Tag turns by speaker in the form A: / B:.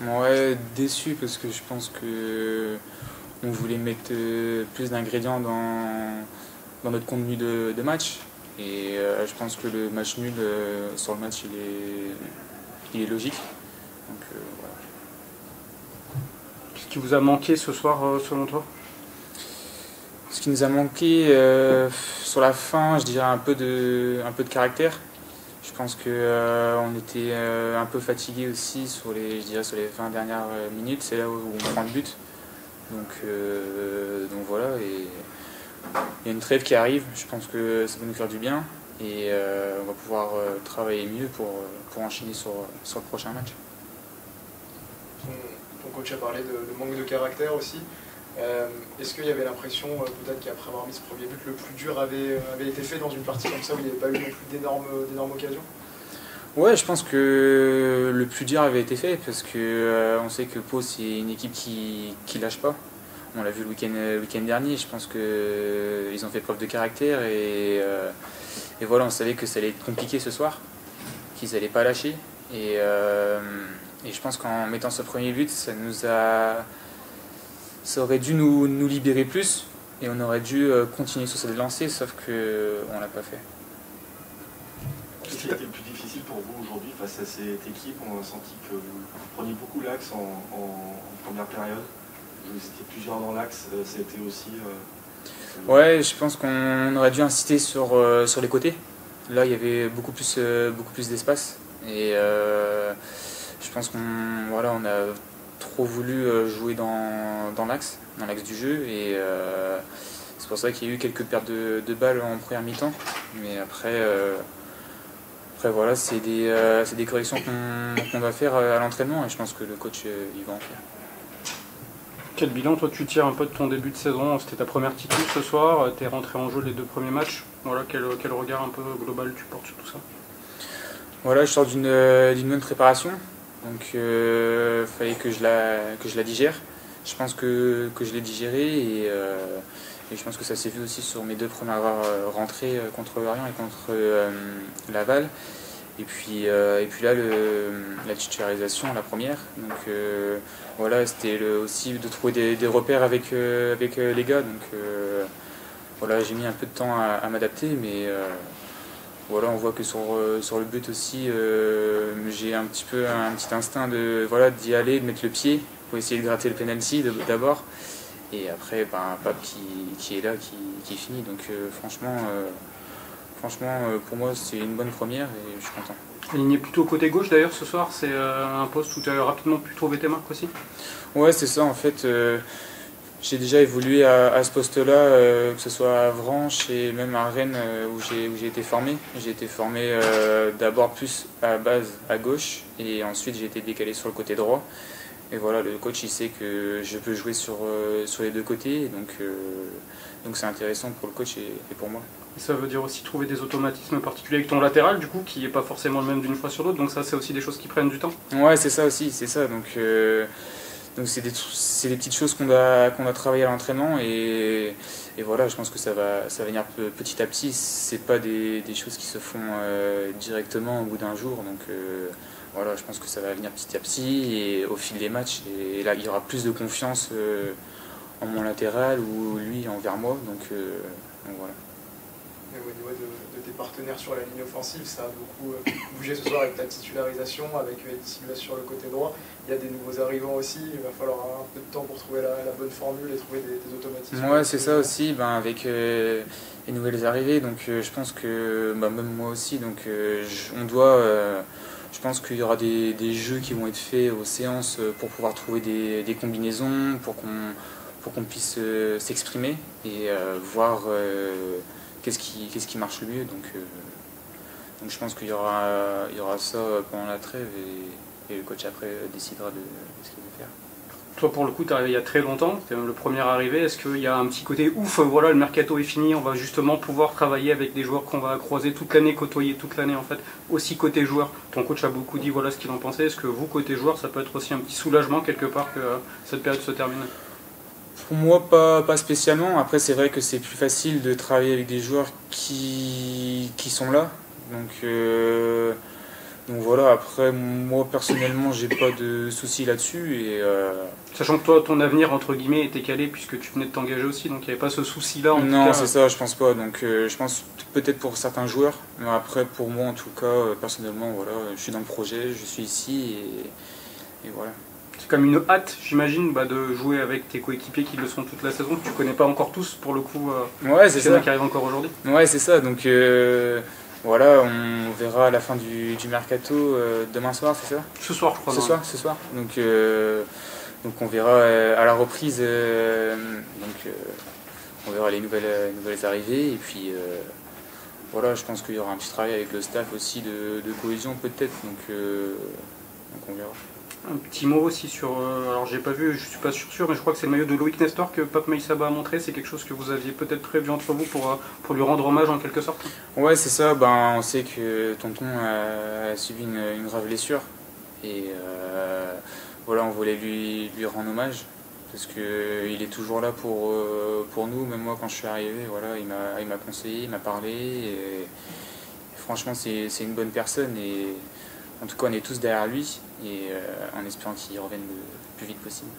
A: Ouais, déçu parce que je pense que on voulait mettre plus d'ingrédients dans notre contenu de match. Et je pense que le match nul sur le match il est logique. Donc, voilà.
B: Ce qui vous a manqué ce soir selon toi?
A: Ce qui nous a manqué sur la fin, je dirais un peu de caractère. Je pense qu'on était un peu fatigué aussi sur les 20 dernières minutes. C'est là où on prend le but. Donc voilà. Et il y a une trêve qui arrive. Je pense que ça va nous faire du bien. Et on va pouvoir travailler mieux pour enchaîner sur le prochain match.
C: Ton coach a parlé de manque de caractère aussi. Est-ce qu'il y avait l'impression, peut-être qu'après avoir mis ce premier but, le plus dur avait été fait dans une partie comme ça où il n'y avait pas eu non plus d'énormes occasions?
A: Ouais, je pense que le plus dur avait été fait parce que on sait que Pau c'est une équipe qui lâche pas. On l'a vu le week-end dernier. Je pense qu'ils ont fait preuve de caractère et voilà, on savait que ça allait être compliqué ce soir, qu'ils n'allaient pas lâcher. Et je pense qu'en mettant ce premier but, ça aurait dû nous libérer plus et on aurait dû continuer sur cette lancée, sauf qu'on l'a pas fait.
D: Qu'est-ce qui a été le plus difficile pour vous aujourd'hui face à cette équipe? On a senti que vous preniez beaucoup l'axe en première période. Vous étiez plusieurs dans l'axe, ça a été aussi...
A: Ouais, je pense qu'on aurait dû inciter sur les côtés. Là, il y avait beaucoup plus d'espace. Et je pense qu'on a trop voulu jouer dans l'axe du jeu. Et c'est pour ça qu'il y a eu quelques pertes de balles en première mi-temps. Mais après voilà, c'est des corrections qu'on va faire à l'entraînement. Et je pense que le coach, il va en faire.
B: Quel bilan toi tu tires un peu de ton début de saison? C'était ta première titre ce soir, tu es rentré en jeu les 2 premiers matchs. Voilà, quel regard un peu global tu portes sur tout ça?
A: Voilà, je sors d'une bonne préparation, donc fallait que je la digère. Je pense que je l'ai digérée et je pense que ça s'est vu aussi sur mes 2 premières rentrées contre Lorient et contre Laval. Et puis là, la titularisation, la première. Donc voilà, c'était aussi de trouver des repères avec les gars. Donc voilà, j'ai mis un peu de temps à m'adapter, mais voilà, on voit que sur le but aussi, j'ai un petit instinct d'y aller, de mettre le pied pour essayer de gratter le penalty d'abord. Et après, Pape qui est là, qui finit. Donc franchement, pour moi, c'est une bonne première et je suis content.
B: Aligné plutôt côté gauche d'ailleurs ce soir, c'est un poste où tu as rapidement pu trouver tes marques aussi?
A: Ouais, c'est ça en fait. J'ai déjà évolué à ce poste-là, que ce soit à Avranches et même à Rennes où j'ai été formé. J'ai été formé d'abord plus à la base à gauche et ensuite j'ai été décalé sur le côté droit. Et voilà, le coach il sait que je peux jouer sur les 2 côtés, donc c'est intéressant pour le coach et pour moi.
B: Et ça veut dire aussi trouver des automatismes particuliers avec ton latéral du coup, qui n'est pas forcément le même d'une fois sur l'autre, donc ça c'est aussi des choses qui prennent du temps?
A: Ouais, c'est ça aussi, c'est ça. Donc c'est des petites choses qu'on a travaillé à l'entraînement et voilà, je pense que ça va venir petit à petit. C'est pas des choses qui se font directement au bout d'un jour, donc voilà, je pense que ça va venir petit à petit et au fil des matchs. Et là, il y aura plus de confiance en mon latéral ou lui envers moi, donc voilà.
C: Et au niveau de tes partenaires sur la ligne offensive, ça a beaucoup bougé ce soir avec ta titularisation, avec Silva sur le côté droit. Il y a des nouveaux arrivants aussi, il va falloir un peu de temps pour trouver la bonne formule et trouver des automatismes.
A: Ouais, c'est ça aussi, avec les nouvelles arrivées, donc je pense que, même moi aussi, donc je pense qu'il y aura des jeux qui vont être faits aux séances pour pouvoir trouver des combinaisons, pour qu'on puisse s'exprimer et voir qu'est-ce qui marche le mieux. Donc je pense qu'il y aura ça pendant la trêve et le coach après décidera de ce qu'il veut faire.
B: Toi pour le coup tu es arrivé il y a très longtemps, tu es même le premier arrivé, est-ce qu'il y a un petit côté ouf, voilà le mercato est fini, on va justement pouvoir travailler avec des joueurs qu'on va croiser toute l'année, côtoyer toute l'année en fait, aussi côté joueur? Ton coach a beaucoup dit voilà ce qu'il en pensait, est-ce que vous côté joueur ça peut être aussi un petit soulagement quelque part que cette période se termine?
A: Pour moi, pas spécialement. Après, c'est vrai que c'est plus facile de travailler avec des joueurs qui sont là. Donc Donc voilà, après, moi personnellement, j'ai pas de soucis là-dessus.
B: Sachant que toi, ton avenir, entre guillemets, était calé puisque tu venais de t'engager aussi, donc il n'y avait pas ce souci-là en tout cas.
A: Non, c'est ça, je pense pas. Donc je pense peut-être pour certains joueurs, mais après, pour moi en tout cas, personnellement, voilà, je suis dans le projet, je suis ici et voilà.
B: C'est comme une hâte, j'imagine, de jouer avec tes coéquipiers qui le sont toute la saison, que tu connais pas encore tous pour le coup.
A: Ouais, c'est ça.
B: Qui arrive encore aujourd'hui.
A: Ouais, c'est ça. Donc voilà, on verra à la fin du mercato demain soir, c'est ça?
B: Ce soir, je crois.
A: Ce soir. Donc on verra à la reprise. On verra les nouvelles arrivées et puis voilà, je pense qu'il y aura un petit travail avec le staff aussi de cohésion peut-être. Donc on verra.
B: Un petit mot aussi sur, alors j'ai pas vu, je suis pas sûr, mais je crois que c'est le maillot de Loïc Nestor que Pape Maïssaba a montré. C'est quelque chose que vous aviez peut-être prévu entre vous pour lui rendre hommage en quelque sorte.
A: Ouais, c'est ça. Ben, on sait que Tonton a subi une grave blessure et voilà, on voulait lui rendre hommage parce que il est toujours là pour nous. Même moi, quand je suis arrivé, voilà, il m'a conseillé, il m'a parlé. Et franchement, c'est une bonne personne et en tout cas, on est tous derrière lui et en espérant qu'il revienne le plus vite possible.